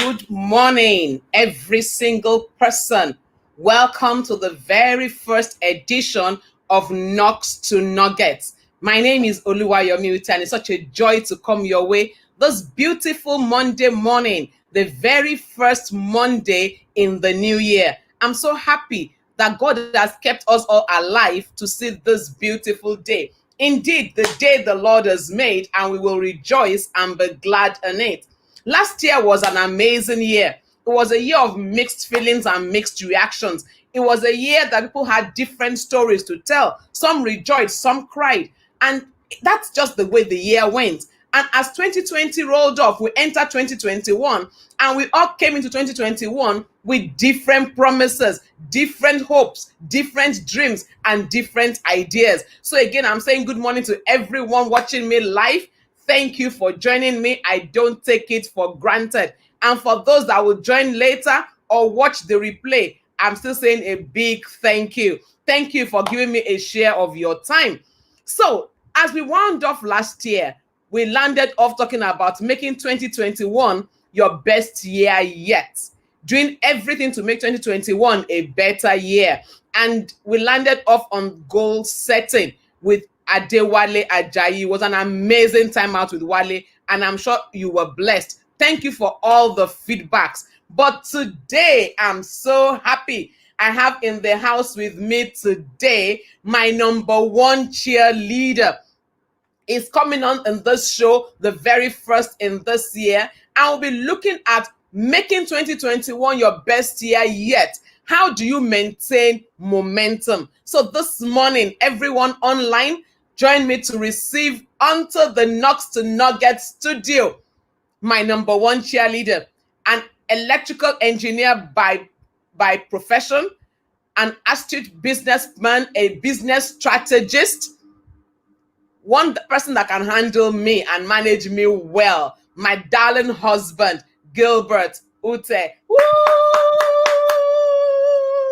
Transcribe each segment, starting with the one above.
Good morning, every single person. Welcome to the very first edition of Knocks to Nuggets. My name is Oluwayomi Uti, and it's such a joy to come your way this beautiful Monday morning, the very first Monday in the new year. I'm so happy that God has kept us all alive to see this beautiful day. Indeed, the day the Lord has made, and we will rejoice and be glad in it. Last year was an amazing year. It was a year of mixed feelings and mixed reactions. It was a year that people had different stories to tell. Some rejoiced, some cried. And that's just the way the year went. And as 2020 rolled off, we entered 2021, and we all came into 2021 with different promises, different hopes, different dreams, and different ideas. So again, I'm saying good morning to everyone watching me live. Thank you for joining me. I don't take it for granted. And for those that will join later or watch the replay, I'm still saying a big thank you. Thank you for giving me a share of your time. So, as we wound off last year, we landed off talking about making 2021 your best year yet, doing everything to make 2021 a better year. And we landed off on goal setting with Adewale Ajayi. It was an amazing time out with Wale, and I'm sure you were blessed. Thank you for all the feedbacks. But today, I'm so happy. I have in the house with me today my number one cheerleader. Is coming on in this show, the very first in this year. I will be looking at making 2021 your best year yet. How do you maintain momentum? So this morning, everyone online, join me to receive onto the Knocks to Nuggets studio my number one cheerleader, an electrical engineer by profession, an astute businessman, a business strategist, one person that can handle me and manage me well, my darling husband, Gilbert Ute. Woo!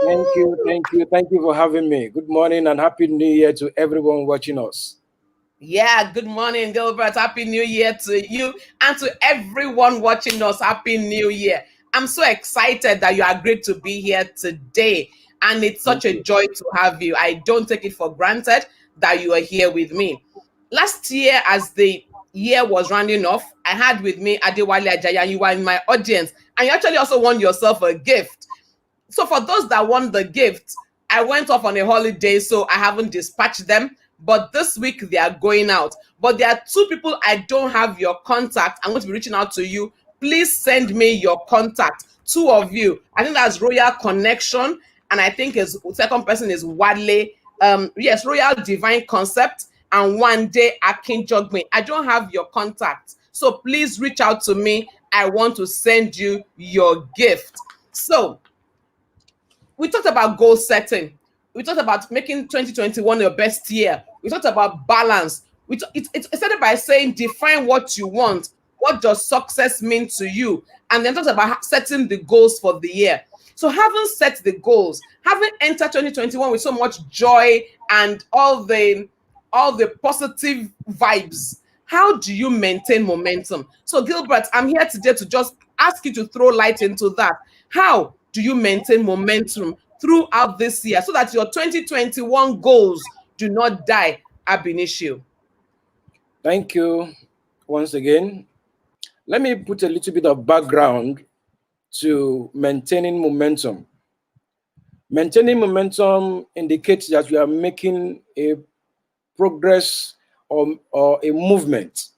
Thank you for having me. Good morning and happy new year to everyone watching us. Yeah, good morning, Gilbert. Happy New Year to you and to everyone watching us. Happy New Year. I'm so excited that you agreed to be here today, and it's such a joy to have you. I don't take it for granted that you are here with me. Last year, as the year was rounding off, I had with me Adewale Ajayi, and you were in my audience, and you actually also won yourself a gift. So for those that won the gift, I went off on a holiday, so I haven't dispatched them. But this week they are going out. But there are two people I don't have your contact. I'm going to be reaching out to you. Please send me your contact. Two of you. I think that's Royal Connection, and I think his second person is Wale. Yes, Royal Divine Concept, and one day Akin Jogme. I don't have your contact, so please reach out to me. I want to send you your gift. So we talked about goal setting. We talked about making 2021 your best year. We talked about balance. It started by saying define what you want. What does success mean to you? And then talked about setting the goals for the year. So having set the goals, having entered 2021 with so much joy and all the positive vibes, how do you maintain momentum? So Gilbert, I'm here today to just ask you to throw light into that. How do you maintain momentum throughout this year so that your 2021 goals do not die ab initio? Thank you once again. Let me put a little bit of background to maintaining momentum. Maintaining momentum indicates that we are making a progress or a movement.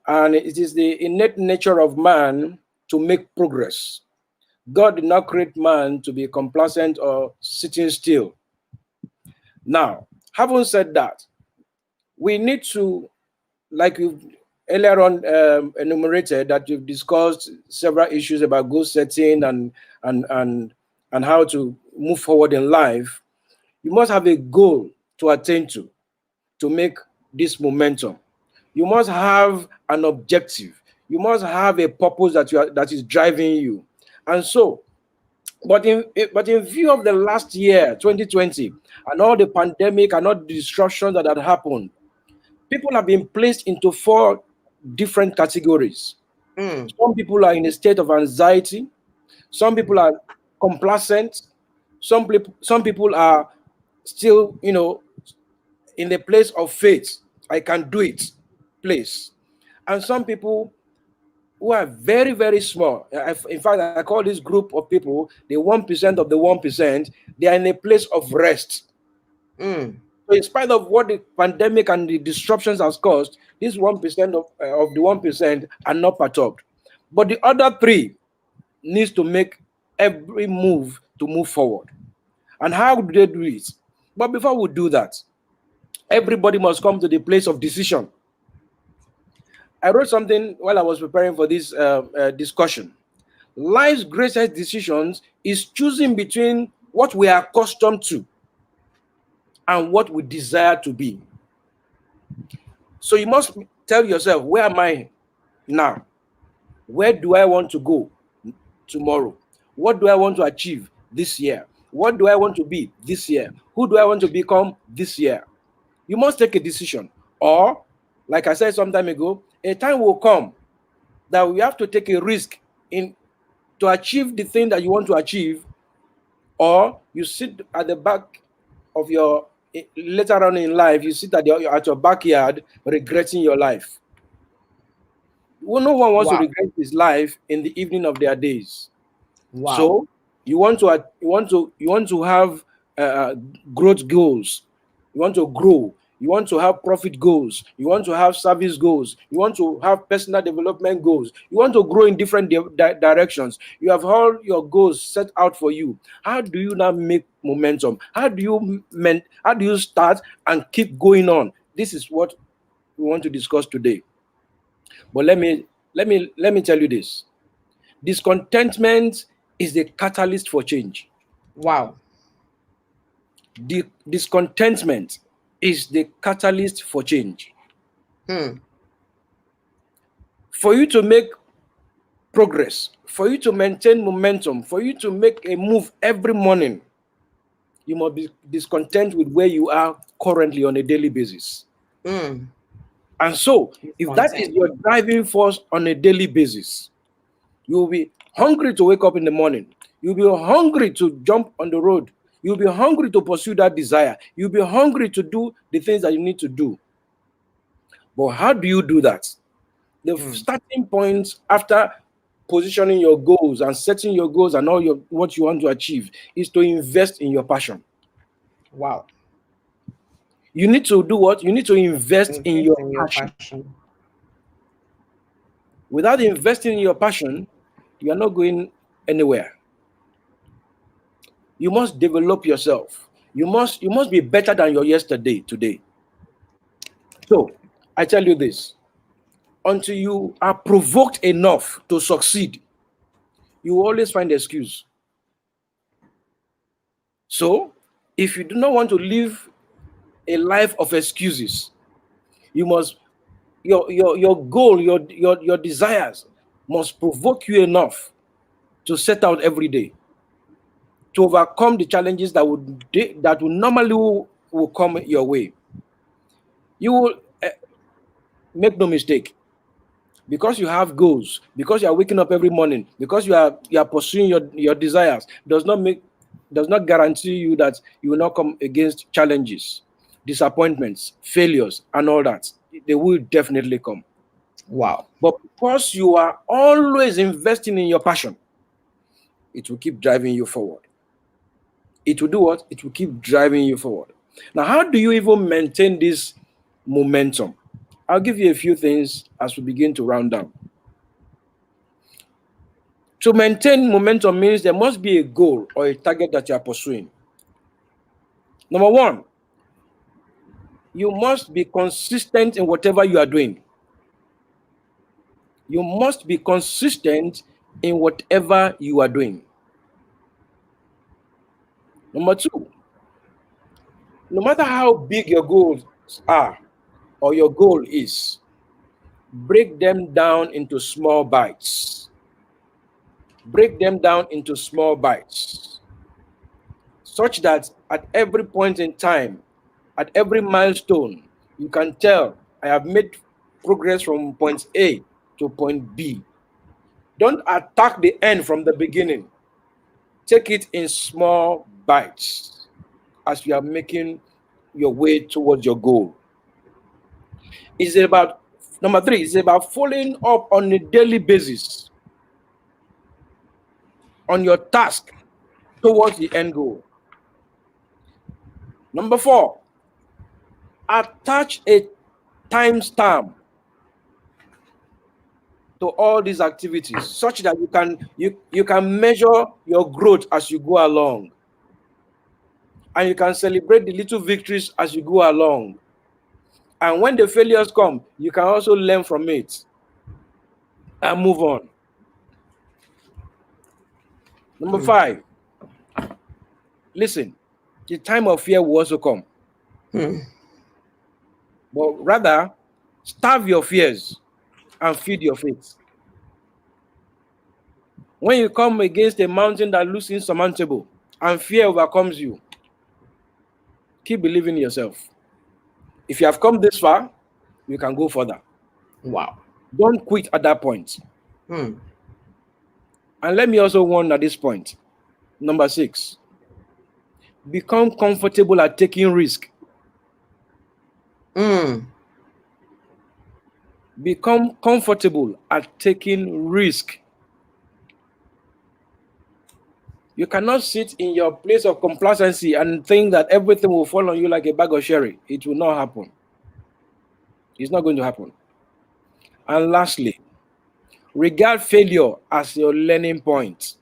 And it is the innate nature of man to make progress. God did not create man to be complacent or sitting still. Now, having said that, we need to, like you earlier on enumerated, that you've discussed several issues about goal setting and how to move forward in life. You must have a goal to attain to make this momentum. You must have an objective. You must have a purpose that is driving you. And so, but in view of the last year, 2020, and all the pandemic and all the disruptions that had happened, people have been placed into 4 different categories. Mm. Some people are in a state of anxiety. Some people are complacent. Some people are still, in the place of faith. I can do it place. And some people who are very, very small. In fact, I call this group of people the 1% of the 1%. They are in a place of rest. Mm. So in spite of what the pandemic and the disruptions has caused, this 1% of the 1% are not perturbed. But the other three needs to make every move to move forward. And how do they do it? But before we do that, everybody must come to the place of decision. I wrote something while I was preparing for this discussion. Life's greatest decisions is choosing between what we are accustomed to and what we desire to be. So you must tell yourself, where am I now? Where do I want to go tomorrow? What do I want to achieve this year? What do I want to be this year? Who do I want to become this year? You must take a decision. Or, like I said some time ago, a time will come that we have to take a risk in to achieve the thing that you want to achieve, or you sit at the back of your later on in life, you sit at your backyard regretting your life. Well, no one wants to Wow. regret his life in the evening of their days. Wow. So you want to have growth goals. You want to grow. You want to have profit goals. You want to have service goals. You want to have personal development goals. You want to grow in different directions. You have all your goals set out for you. How do you now make momentum? How do you start and keep going on? This is what we want to discuss today. But let me tell you this. Discontentment is the catalyst for change. Wow. Discontentment is the catalyst for change. Hmm. For you to make progress, for you to maintain momentum, for you to make a move every morning, you must be discontent with where you are currently on a daily basis. Mm. And so, He's if that is content. your driving force on a daily basis, you will be hungry to wake up in the morning. You'll be hungry to jump on the road. You'll be hungry to pursue that desire. You'll be hungry to do the things that you need to do. But how do you do that? The Mm. starting point after positioning your goals and setting your goals and all your what you want to achieve is to invest in your passion. Wow. You need to do what? You need to invest in Invest your in your passion. passion. Without investing in your passion, you are not going anywhere. You must develop yourself. You must be better than your yesterday today. So I tell you this: until you are provoked enough to succeed, you will always find excuse. So if you do not want to live a life of excuses, you must your goal, your desires must provoke you enough to set out every day to overcome the challenges that will normally will come your way. You will make no mistake, because you have goals, because you are waking up every morning, because you are pursuing your desires, does not guarantee you that you will not come against challenges, disappointments, failures, and all that. They will definitely come. Wow. But because you are always investing in your passion, it will keep driving you forward. It will do what? It will keep driving you forward. Now, how do you even maintain this momentum? I'll give you a few things as we begin to round down. To maintain momentum means there must be a goal or a target that you are pursuing. Number one, you must be consistent in whatever you are doing. You must be consistent in whatever you are doing. Number two, no matter how big your goals are or your goal is, break them down into small bites. Break them down into small bites, such that at every point in time, at every milestone, you can tell I have made progress from point A to point B. Don't attack the end from the beginning. Take it in small bites as you are making your way towards your goal. It's about number three, it's about following up on a daily basis on your task towards the end goal. Number four, attach a timestamp to all these activities such that you can measure your growth as you go along, and you can celebrate the little victories as you go along. And when the failures come, you can also learn from it and move on. Number five, listen, the time of fear will also come. But rather, starve your fears and feed your faith. When you come against a mountain that looks insurmountable and fear overcomes you, keep believing in yourself. If you have come this far, you can go further. Wow. Don't quit at that point. And let me also warn at this point. Number 6, become comfortable at taking risk. Become comfortable at taking risk. You cannot sit in your place of complacency and think that everything will fall on you like a bag of sherry. It will not happen. It's not going to happen. And lastly, regard failure as your learning point.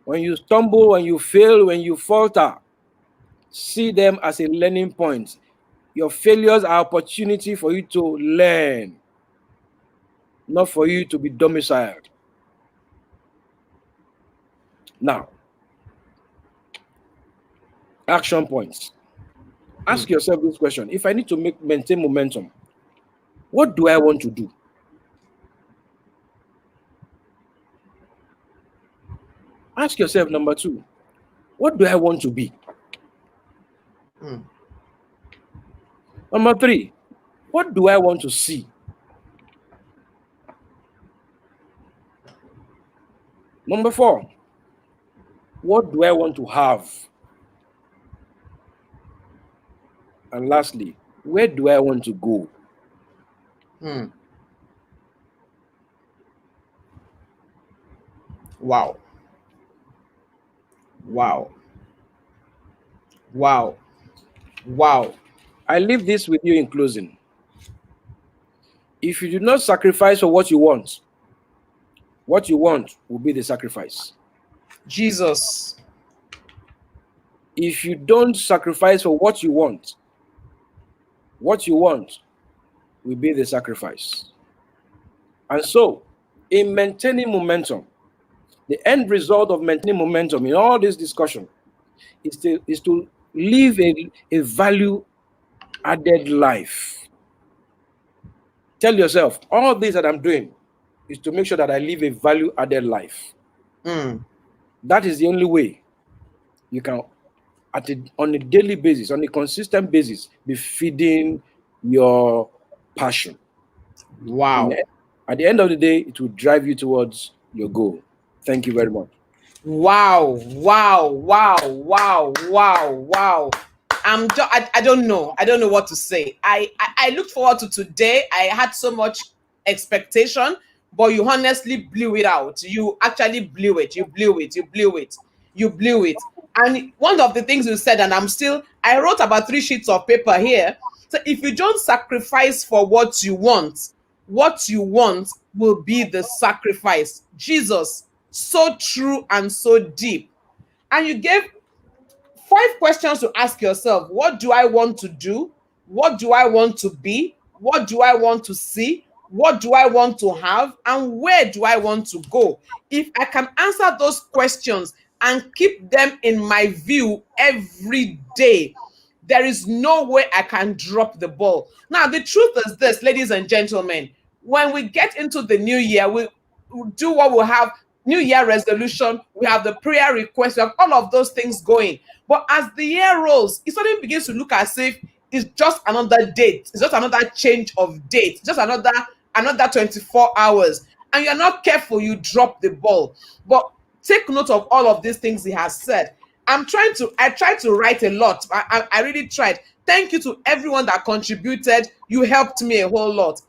When you stumble, when you fail, when you falter, see them as a learning point. Your failures are opportunity for you to learn, not for you to be domiciled. Now, action points. Ask yourself this question. If I need to maintain momentum, what do I want to do? Ask yourself, number 2, what do I want to be? Number 3, what do I want to see? Number 4, what do I want to have? And lastly, where do I want to go? Wow. Wow. Wow. Wow. I leave this with you in closing. If you do not sacrifice for what you want will be the sacrifice. Jesus. If you don't sacrifice for what you want will be the sacrifice. And so, in maintaining momentum, the end result of maintaining momentum in all this discussion is to live a value-added life. Tell yourself, all this that I'm doing is to make sure that I live a value-added life. That is the only way you can, on a daily basis, on a consistent basis, be feeding your passion. Wow. At the end of the day, it will drive you towards your goal. Thank you very much. Wow. Wow. Wow. Wow. Wow. Wow. I don't know. I don't know what to say. I looked forward to today. I had so much expectation, but you honestly blew it out. You actually blew it. You blew it. You blew it. You blew it. And one of the things you said, and I wrote about 3 sheets of paper here. So if you don't sacrifice for what you want will be the sacrifice. Jesus, so true and so deep. And you gave 5 questions to ask yourself. What do I want to do? What do I want to be? What do I want to see? What do I want to have? And where do I want to go? If I can answer those questions and keep them in my view every day, there is no way I can drop the ball. Now, the truth is this, ladies and gentlemen, when we get into the new year, we do what we have, New Year resolution, we have the prayer request, we have all of those things going. But as the year rolls, it suddenly begins to look as if it's just another date. It's just another change of date. Just another 24 hours. and you're not careful, you drop the ball. But take note of all of these things he has said. I tried to write a lot. I really tried. Thank you to everyone that contributed. You helped me a whole lot.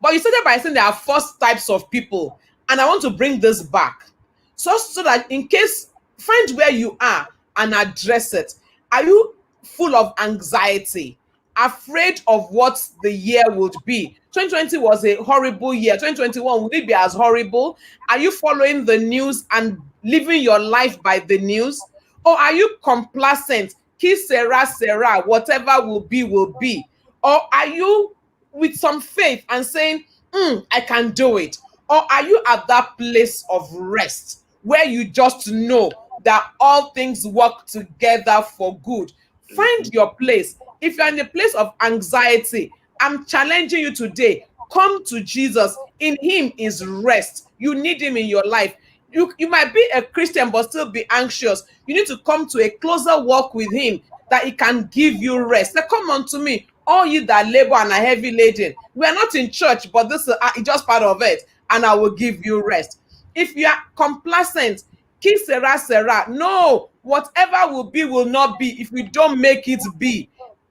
But you started by saying there are four types of people, and I want to bring this back, so that in case, find where you are and address it. Are you full of anxiety, afraid of what the year would be? 2020 was a horrible year. 2021, will it be as horrible? Are you following the news and living your life by the news? Or are you complacent? Kiss Sarah, Sarah, whatever will be. Or are you with some faith and saying, I can do it? Or are you at that place of rest where you just know that all things work together for good? Find your place. If you're in a place of anxiety, I'm challenging you today. Come to Jesus. In him is rest. You need him in your life. You might be a Christian but still be anxious. You need to come to a closer walk with him, that he can give you rest. Say, come unto me, all you that labor and are heavy laden. We are not in church, but this is just part of it, and I will give you rest. If you are complacent, keep Sarah, Sarah. No, whatever will not be if we don't make it be.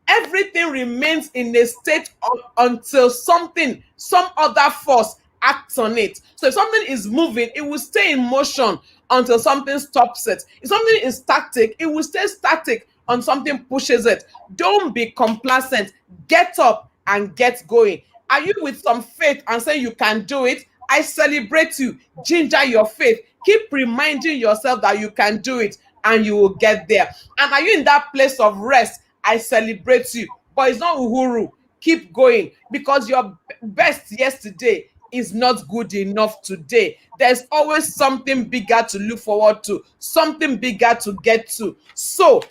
Everything remains in a state until some other force acts on it. So if something is moving, it will stay in motion until something stops it. If something is static, it will stay static until something pushes it. Don't be complacent. Get up and get going. Are you with some faith and saying you can do it? I celebrate you. Ginger your faith. Keep reminding yourself that you can do it and you will get there. And are you in that place of rest? I celebrate you. But it's not uhuru. Keep going, because your best yesterday is not good enough today. There's always something bigger to look forward to, something bigger to get to. So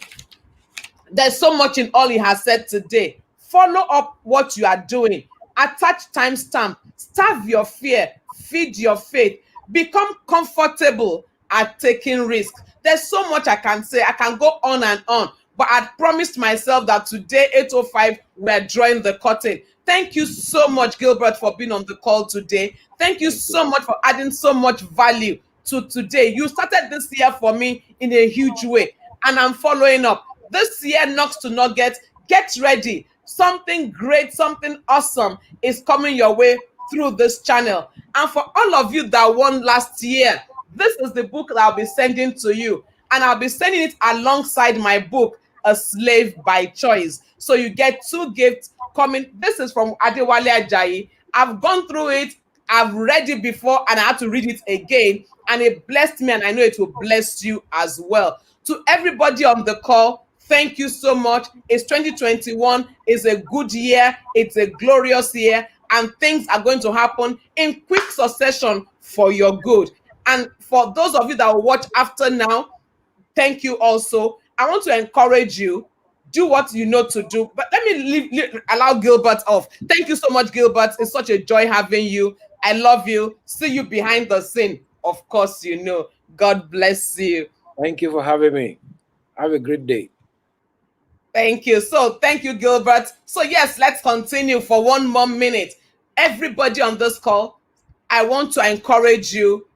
there's so much in all he has said today. Follow up what you are doing. Attach timestamp. Starve your fear. Feed your faith. Become comfortable at taking risks. There's so much I can say. I can go on and on. But I promised myself that today, 8:05, we're drawing the curtain. Thank you so much, Gilbert, for being on the call today. Thank you Thank you. so much for adding so much value to today. You started this year for me in a huge way, and I'm following up. This year, Knocks to Nugget, get ready. Something great, something awesome is coming your way through this channel. And for all of you that won last year, this is the book that I'll be sending to you. And I'll be sending it alongside my book, A Slave by Choice. So you get two gifts coming. This is from Adewale Ajayi. I've gone through it. I've read it before and I had to read it again. And it blessed me, and I know it will bless you as well. To everybody on the call, thank you so much. It's 2021. It's a good year. It's a glorious year. And things are going to happen in quick succession for your good. And for those of you that will watch after now, thank you also. I want to encourage you. Do what you know to do. But let me allow Gilbert off. Thank you so much, Gilbert. It's such a joy having you. I love you. See you behind the scene. Of course, you know. God bless you. Thank you for having me. Have a great day. Thank you. So, thank you, Gilbert. So, yes, let's continue for one more minute. Everybody on this call, I want to encourage you.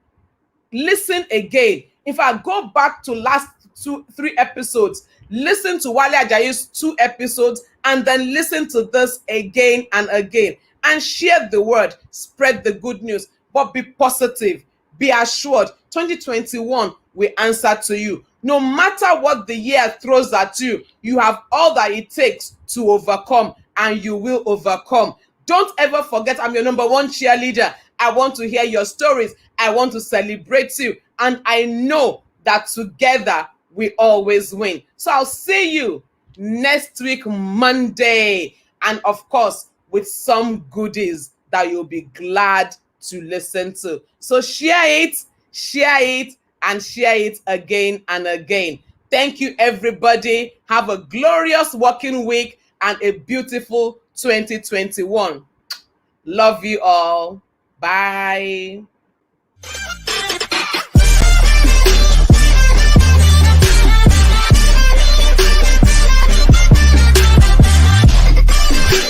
Listen again. If I go back to last 3 episodes, listen to Wale Ajayi's 2 episodes, and then listen to this again and again, and share the word, spread the good news, but be positive, be assured. 2021 will answer to you. No matter what the year throws at you, you have all that it takes to overcome, and you will overcome. Don't ever forget, I'm your number one cheerleader. I want to hear your stories. I want to celebrate you. And I know that together we always win. So I'll see you next week, Monday. And of course, with some goodies that you'll be glad to listen to. So share it, and share it again and again. Thank you, everybody. Have a glorious working week and a beautiful 2021. Love you all. Bye.